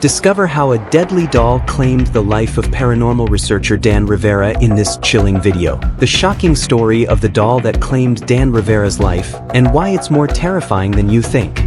Discover how a deadly doll claimed the life of paranormal researcher Dan Rivera in this chilling video. The shocking story of the doll that claimed Dan Rivera's life, and why it's more terrifying than you think.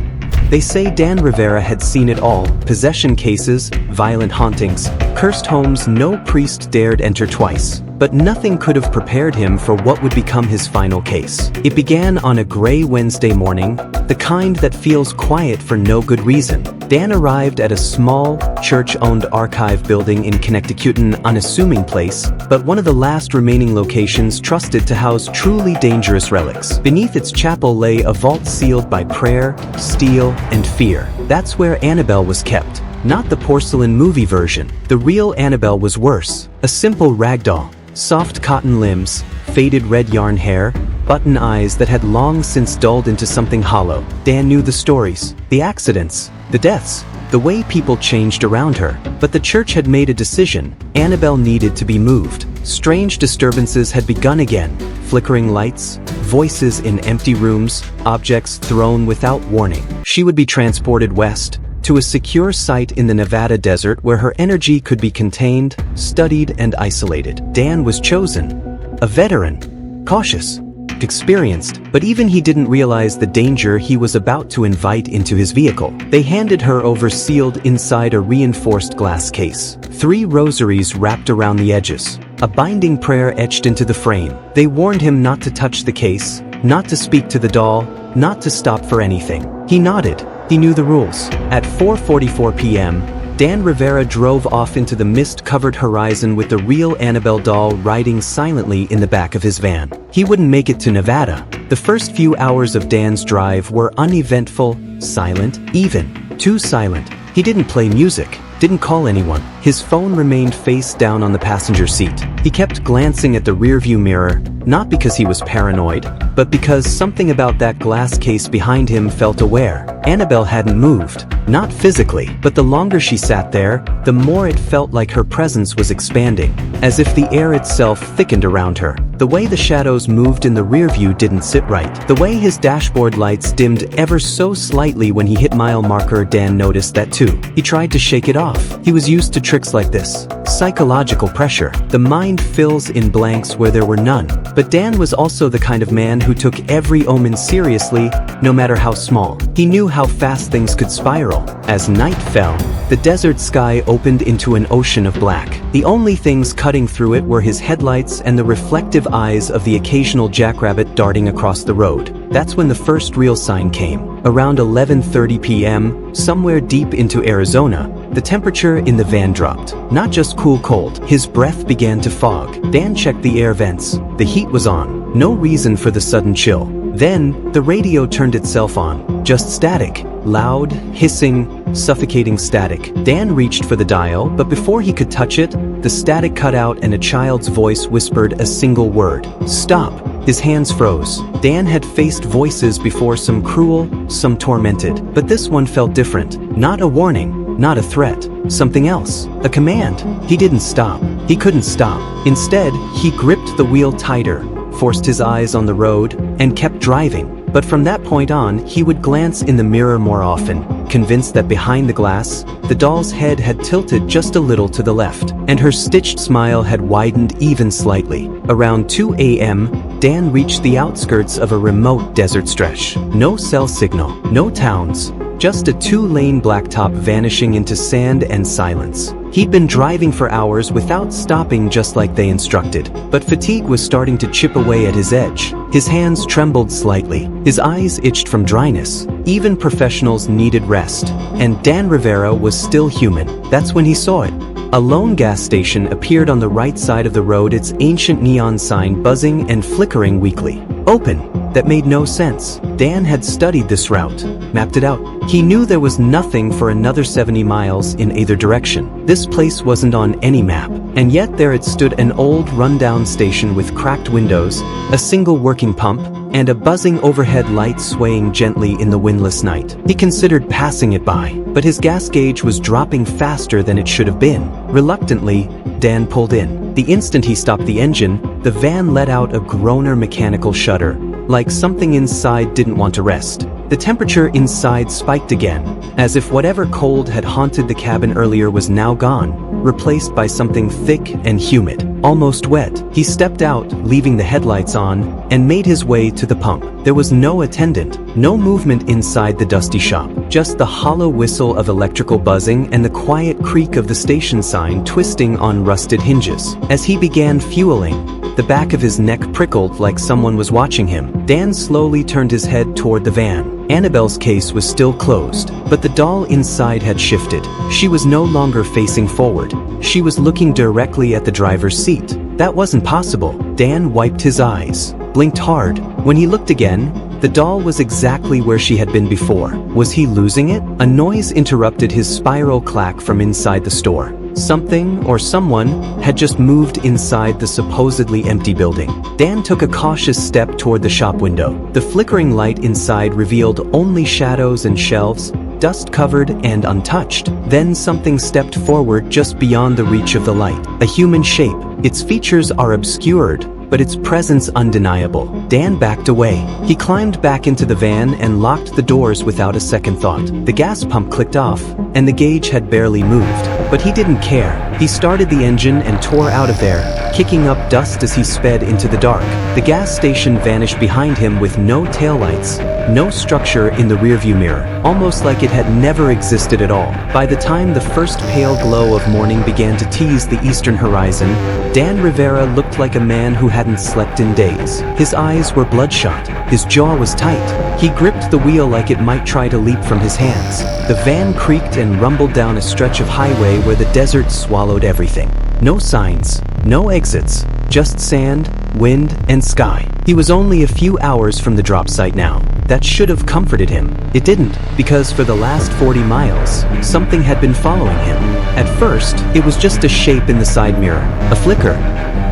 They say Dan Rivera had seen it all: possession cases, violent hauntings, cursed homes no priest dared enter twice. But nothing could have prepared him for what would become his final case. It began on a gray Wednesday morning, the kind that feels quiet for no good reason. Dan arrived at a small, church-owned archive building in Connecticut, an unassuming place, but one of the last remaining locations trusted to house truly dangerous relics. Beneath its chapel lay a vault sealed by prayer, steel, and fear. That's where Anabelle was kept. Not the porcelain movie version. The real Anabelle was worse. A simple ragdoll. Soft cotton limbs, faded red yarn hair, button eyes that had long since dulled into something hollow. Dan knew the stories, the accidents, the deaths, the way people changed around her. But the church had made a decision. Anabelle needed to be moved. Strange disturbances had begun again. Flickering lights, voices in empty rooms, objects thrown without warning. She would be transported west, to a secure site in the Nevada desert where her energy could be contained, studied, and isolated. Dan was chosen. A veteran. Cautious. Experienced. But even he didn't realize the danger he was about to invite into his vehicle. They handed her over sealed inside a reinforced glass case. 3 rosaries wrapped around the edges. A binding prayer etched into the frame. They warned him not to touch the case, not to speak to the doll, not to stop for anything. He nodded. He knew the rules. At 4:44 p.m., Dan Rivera drove off into the mist-covered horizon with the real Anabelle doll riding silently in the back of his van. He wouldn't make it to Nevada. The first few hours of Dan's drive were uneventful, silent, even too silent. He didn't play music, didn't call anyone. His phone remained face down on the passenger seat. He kept glancing at the rearview mirror, not because he was paranoid, but because something about that glass case behind him felt aware. Anabelle hadn't moved, not physically, but the longer she sat there, the more it felt like her presence was expanding, as if the air itself thickened around her. The way the shadows moved in the rearview didn't sit right. The way his dashboard lights dimmed ever so slightly when he hit mile marker. Dan noticed that too. He tried to shake it off. He was used to tricks like this. Psychological pressure. The mind fills in blanks where there were none. But Dan was also the kind of man who took every omen seriously, no matter how small. He knew how fast things could spiral. As night fell, the desert sky opened into an ocean of black. The only things cutting through it were his headlights and the reflective eyes of the occasional jackrabbit darting across the road. That's when the first real sign came. Around 11:30 p.m., somewhere deep into Arizona, the temperature in the van dropped. Not just cool-cold, his breath began to fog. Dan checked the air vents. The heat was on. No reason for the sudden chill. Then, the radio turned itself on. Just static. Loud, hissing, suffocating static. Dan reached for the dial, but before he could touch it, the static cut out and a child's voice whispered a single word. Stop. His hands froze. Dan had faced voices before, some cruel, some tormented. But this one felt different. Not a warning, not a threat. Something else. A command. He didn't stop. He couldn't stop. Instead, he gripped the wheel tighter, forced his eyes on the road, and kept driving. But from that point on, he would glance in the mirror more often, convinced that behind the glass, the doll's head had tilted just a little to the left, and her stitched smile had widened even slightly. Around 2 a.m., Dan reached the outskirts of a remote desert stretch. No cell signal, no towns, just a 2-lane blacktop vanishing into sand and silence. He'd been driving for hours without stopping, just like they instructed, but fatigue was starting to chip away at his edge. His hands trembled slightly, his eyes itched from dryness. Even professionals needed rest, and Dan Rivera was still human. That's when he saw it. A lone gas station appeared on the right side of the road, its ancient neon sign buzzing and flickering weakly. Open. That made no sense. Dan had studied this route, mapped it out. He knew there was nothing for another 70 miles in either direction. This place wasn't on any map, and yet there it stood, an old rundown station with cracked windows, a single working pump, and a buzzing overhead light swaying gently in the windless night. He considered passing it by, but his gas gauge was dropping faster than it should have been. Reluctantly, Dan pulled in. The instant he stopped the engine, the van let out a groaner mechanical shudder, like something inside didn't want to rest. The temperature inside spiked again, as if whatever cold had haunted the cabin earlier was now gone, replaced by something thick and humid, almost wet. He stepped out, leaving the headlights on, and made his way to the pump. There was no attendant, no movement inside the dusty shop, just the hollow whistle of electrical buzzing and the quiet creak of the station sign twisting on rusted hinges. As he began fueling, the back of his neck prickled like someone was watching him. Dan slowly turned his head toward the van. Annabelle's case was still closed, but the doll inside had shifted. She was no longer facing forward. She was looking directly at the driver's seat. That wasn't possible. Dan wiped his eyes, blinked hard. When he looked again, the doll was exactly where she had been before. Was he losing it? A noise interrupted his spiral clack from inside the store. Something or someone had just moved inside the supposedly empty building. Dan took a cautious step toward the shop window. The flickering light inside revealed only shadows and shelves, dust-covered and untouched. Then something stepped forward just beyond the reach of the light. A human shape. Its features are obscured, but its presence undeniable. Dan backed away. He climbed back into the van and locked the doors without a second thought. The gas pump clicked off, and the gauge had barely moved. But he didn't care. He started the engine and tore out of there, kicking up dust as he sped into the dark. The gas station vanished behind him with no taillights, no structure in the rearview mirror, almost like it had never existed at all. By the time the first pale glow of morning began to tease the eastern horizon, Dan Rivera looked like a man who hadn't slept in days. His eyes were bloodshot. His jaw was tight. He gripped the wheel like it might try to leap from his hands. The van creaked and rumbled down a stretch of highway where the desert swallowed everything. No signs, no exits, just sand, wind, and sky. He was only a few hours from the drop site now. That should have comforted him. It didn't, because for the last 40 miles, something had been following him. At first, it was just a shape in the side mirror, a flicker,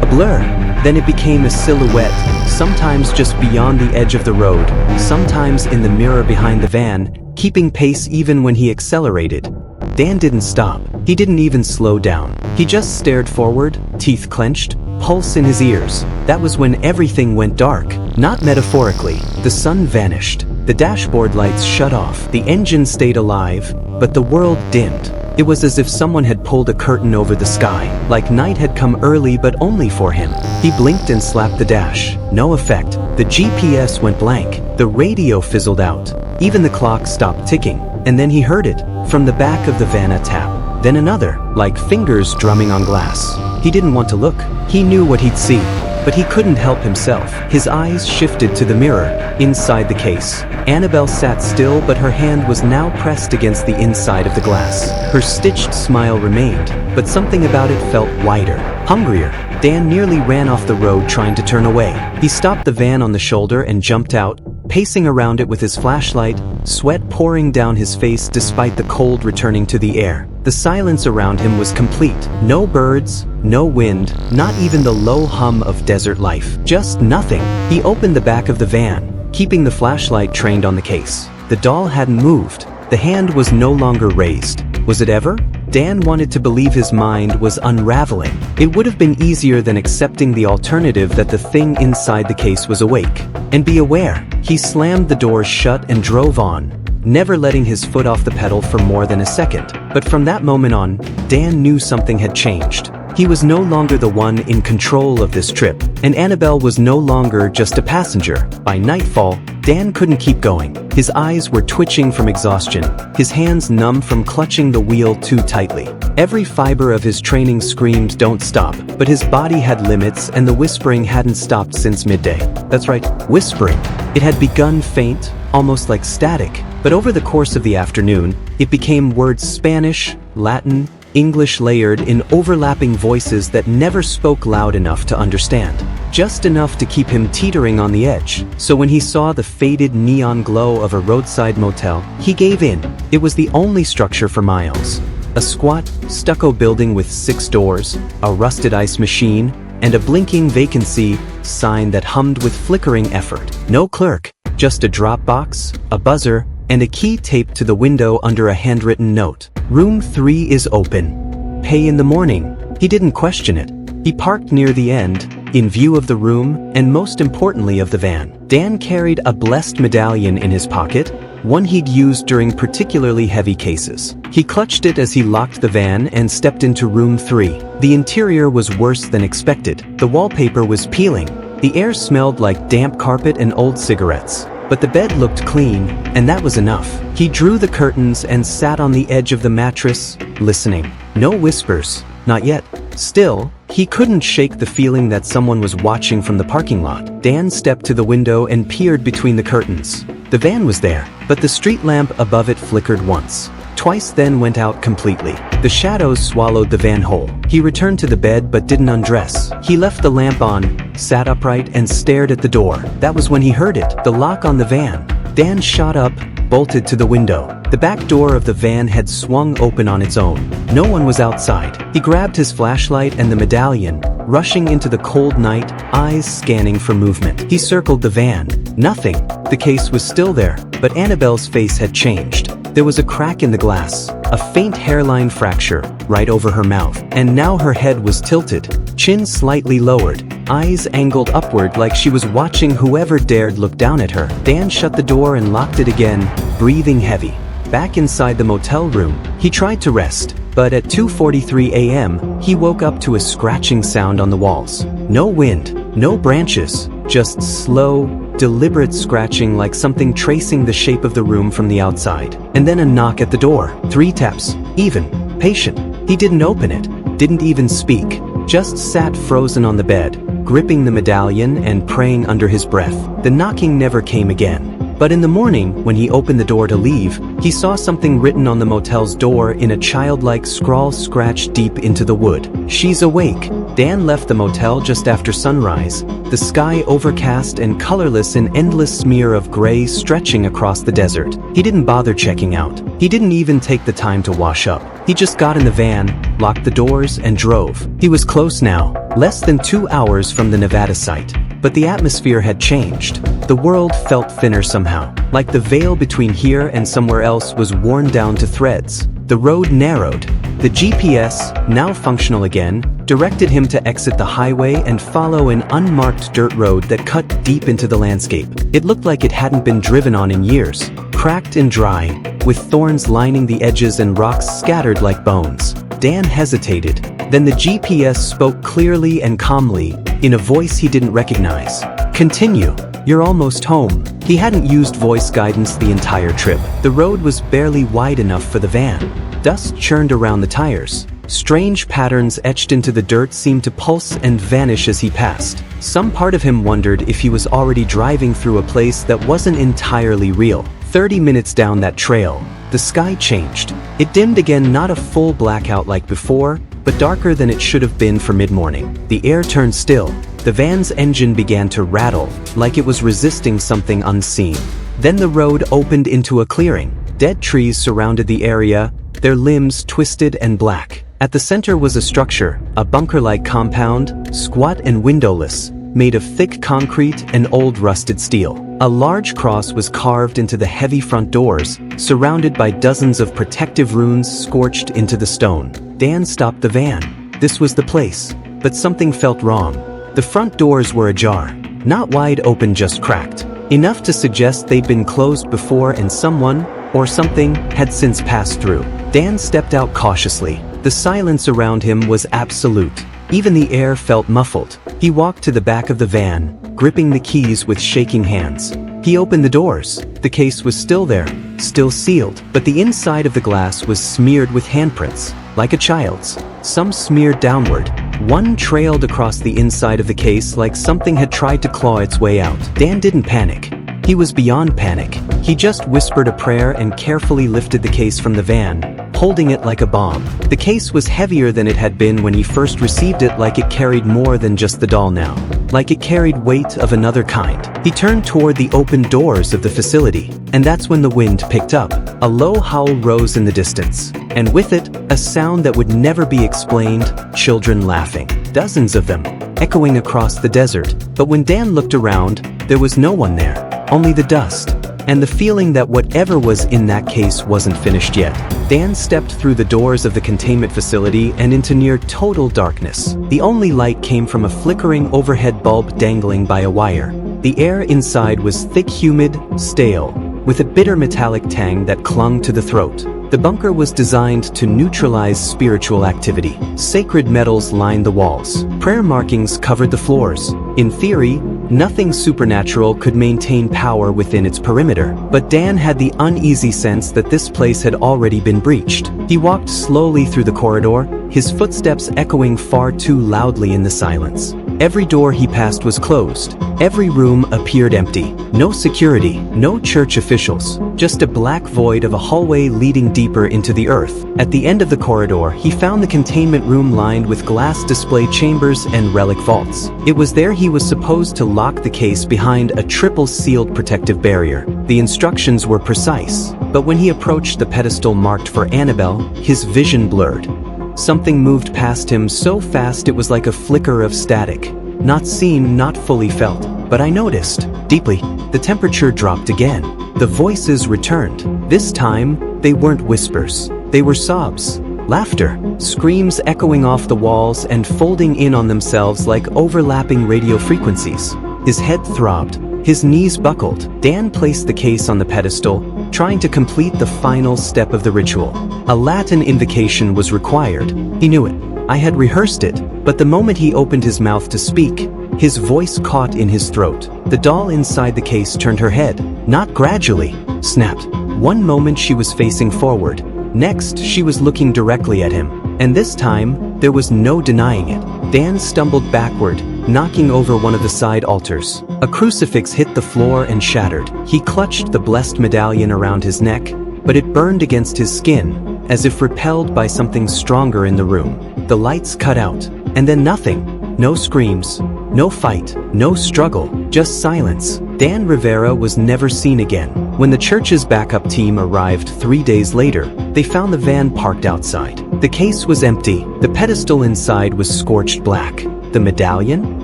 a blur. Then it became a silhouette, sometimes just beyond the edge of the road, sometimes in the mirror behind the van, keeping pace even when he accelerated. Dan didn't stop. He didn't even slow down. He just stared forward, teeth clenched, pulse in his ears. That was when everything went dark. Not metaphorically. The sun vanished. The dashboard lights shut off. The engine stayed alive, but the world dimmed. It was as if someone had pulled a curtain over the sky, like night had come early but only for him. He blinked and slapped the dash. No effect. The GPS went blank. The radio fizzled out. Even the clock stopped ticking. And then he heard it, from the back of the van, a tap. Then another, like fingers drumming on glass. He didn't want to look. He knew what he'd see, but he couldn't help himself. His eyes shifted to the mirror, inside the case. Anabelle sat still, but her hand was now pressed against the inside of the glass. Her stitched smile remained, but something about it felt wider, hungrier. Dan nearly ran off the road trying to turn away. He stopped the van on the shoulder and jumped out, pacing around it with his flashlight, sweat pouring down his face despite the cold returning to the air. The silence around him was complete. No birds, no wind, not even the low hum of desert life. Just nothing. He opened the back of the van, keeping the flashlight trained on the case. The doll hadn't moved. The hand was no longer raised. Was it ever? Dan wanted to believe his mind was unraveling. It would have been easier than accepting the alternative that the thing inside the case was awake. And be aware. He slammed the doors shut and drove on, never letting his foot off the pedal for more than a second. But from that moment on, Dan knew something had changed. He was no longer the one in control of this trip, and Anabelle was no longer just a passenger. By nightfall, Dan couldn't keep going. His eyes were twitching from exhaustion, his hands numb from clutching the wheel too tightly. Every fiber of his training screamed, "Don't stop," but his body had limits and the whispering hadn't stopped since midday. That's right, whispering. It had begun faint, almost like static, but over the course of the afternoon, it became words Spanish, Latin, English layered in overlapping voices that never spoke loud enough to understand. Just enough to keep him teetering on the edge. So when he saw the faded neon glow of a roadside motel, he gave in. It was the only structure for miles. A squat, stucco building with 6 doors, a rusted ice machine, and a blinking vacancy sign that hummed with flickering effort. No clerk, just a drop box, a buzzer, and a key taped to the window under a handwritten note. Room 3 is open. Pay in the morning. He didn't question it. He parked near the end, in view of the room, and most importantly of the van. Dan carried a blessed medallion in his pocket, one he'd used during particularly heavy cases. He clutched it as he locked the van and stepped into room 3. The interior was worse than expected. The wallpaper was peeling. The air smelled like damp carpet and old cigarettes. But the bed looked clean, and that was enough. He drew the curtains and sat on the edge of the mattress, listening. No whispers, not yet. Still, he couldn't shake the feeling that someone was watching from the parking lot. Dan stepped to the window and peered between the curtains. The van was there, but the street lamp above it flickered once. Twice, then went out completely. The shadows swallowed the van whole. He returned to the bed but didn't undress. He left the lamp on, sat upright, and stared at the door. That was when he heard it, the lock on the van. Dan shot up, bolted to the window. The back door of the van had swung open on its own. No one was outside. He grabbed his flashlight and the medallion, rushing into the cold night, eyes scanning for movement. He circled the van. Nothing. The case was still there, but Anabelle's face had changed. There was a crack in the glass, a faint hairline fracture, right over her mouth. And now her head was tilted, chin slightly lowered, eyes angled upward like she was watching whoever dared look down at her. Dan shut the door and locked it again, breathing heavy. Back inside the motel room, he tried to rest, but at 2:43 a.m., he woke up to a scratching sound on the walls. No wind, no branches, just slow, deliberate scratching like something tracing the shape of the room from the outside. And then a knock at the door. 3 taps, even, patient. He didn't open it, didn't even speak, just sat frozen on the bed, gripping the medallion and praying under his breath. The knocking never came again. But in the morning, when he opened the door to leave, he saw something written on the motel's door in a childlike scrawl scratched deep into the wood. "She's awake." Dan left the motel just after sunrise, the sky overcast and colorless, an endless smear of gray stretching across the desert. He didn't bother checking out. He didn't even take the time to wash up. He just got in the van, locked the doors, and drove. He was close now, less than 2 hours from the Nevada site. But the atmosphere had changed. The world felt thinner somehow, like the veil between here and somewhere else was worn down to threads. The road narrowed. The GPS, now functional again, directed him to exit the highway and follow an unmarked dirt road that cut deep into the landscape. It looked like it hadn't been driven on in years, cracked and dry, with thorns lining the edges and rocks scattered like bones. Dan hesitated. Then the GPS spoke clearly and calmly, in a voice he didn't recognize. "Continue. You're almost home." He hadn't used voice guidance the entire trip. The road was barely wide enough for the van. Dust churned around the tires. Strange patterns etched into the dirt seemed to pulse and vanish as he passed. Some part of him wondered if he was already driving through a place that wasn't entirely real. 30 minutes down that trail, the sky changed. It dimmed again, not a full blackout like before, but darker than it should have been for mid-morning. The air turned still. The van's engine began to rattle, like it was resisting something unseen. Then the road opened into a clearing. Dead trees surrounded the area, their limbs twisted and black. At the center was a structure, a bunker-like compound, squat and windowless, made of thick concrete and old rusted steel. A large cross was carved into the heavy front doors, surrounded by dozens of protective runes scorched into the stone. Dan stopped the van. This was the place, but something felt wrong. The front doors were ajar, not wide open, just cracked, enough to suggest they'd been closed before and someone, or something, had since passed through. Dan stepped out cautiously. The silence around him was absolute. Even the air felt muffled. He walked to the back of the van, gripping the keys with shaking hands. He opened the doors. The case was still there, still sealed, but the inside of the glass was smeared with handprints, like a child's. Some smeared downward. One trailed across the inside of the case like something had tried to claw its way out. Dan didn't panic. He was beyond panic. He just whispered a prayer and carefully lifted the case from the van, holding it like a bomb. The case was heavier than it had been when he first received it, like it carried more than just the doll now. Like it carried weight of another kind. He turned toward the open doors of the facility, and that's when the wind picked up. A low howl rose in the distance, and with it, a sound that would never be explained: children laughing. Dozens of them, echoing across the desert. But when Dan looked around, there was no one there. Only the dust, and the feeling that whatever was in that case wasn't finished yet. Dan stepped through the doors of the containment facility and into near total darkness. The only light came from a flickering overhead bulb dangling by a wire. The air inside was thick, humid, stale, with a bitter metallic tang that clung to the throat. The bunker was designed to neutralize spiritual activity. Sacred metals lined the walls. Prayer markings covered the floors. In theory, nothing supernatural could maintain power within its perimeter. But Dan had the uneasy sense that this place had already been breached. He walked slowly through the corridor, his footsteps echoing far too loudly in the silence. Every door he passed was closed. Every room appeared empty. No security, no church officials, just a black void of a hallway leading deeper into the earth. At the end of the corridor, he found the containment room lined with glass display chambers and relic vaults. It was there he was supposed to lock the case behind a triple-sealed protective barrier. The instructions were precise, but when he approached the pedestal marked for Anabelle, his vision blurred. Something moved past him so fast it was like a flicker of static. Not seen, not fully felt, but I noticed. Deeply, the temperature dropped again. The voices returned. This time, they weren't whispers. They were sobs, laughter, screams echoing off the walls and folding in on themselves like overlapping radio frequencies. His head throbbed. His knees buckled. Dan placed the case on the pedestal, trying to complete the final step of the ritual. A Latin invocation was required. He knew it. I had rehearsed it, but the moment he opened his mouth to speak, his voice caught in his throat. The doll inside the case turned her head, not gradually, snapped. One moment she was facing forward, next she was looking directly at him. And this time, there was no denying it. Dan stumbled backward, knocking over one of the side altars. A crucifix hit the floor and shattered. He clutched the blessed medallion around his neck, but it burned against his skin, as if repelled by something stronger in the room. The lights cut out, and then nothing. No screams, no fight, no struggle, just silence. Dan Rivera was never seen again. When the church's backup team arrived 3 days later, they found the van parked outside. The case was empty. The pedestal inside was scorched black. The medallion,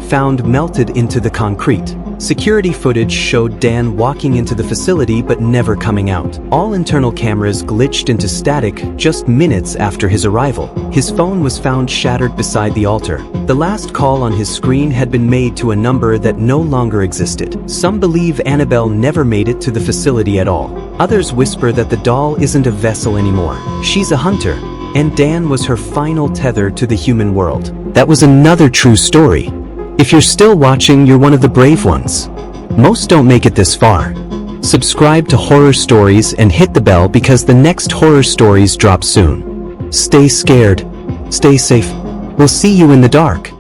found melted into the concrete. Security footage showed Dan walking into the facility but never coming out. All internal cameras glitched into static just minutes after his arrival. His phone was found shattered beside the altar. The last call on his screen had been made to a number that no longer existed. Some believe Anabelle never made it to the facility at all. Others whisper that the doll isn't a vessel anymore. She's a hunter, and Dan was her final tether to the human world. That was another true story. If you're still watching, you're one of the brave ones. Most don't make it this far. Subscribe to Horror Stories and hit the bell because the next horror stories drop soon. Stay scared. Stay safe. We'll see you in the dark.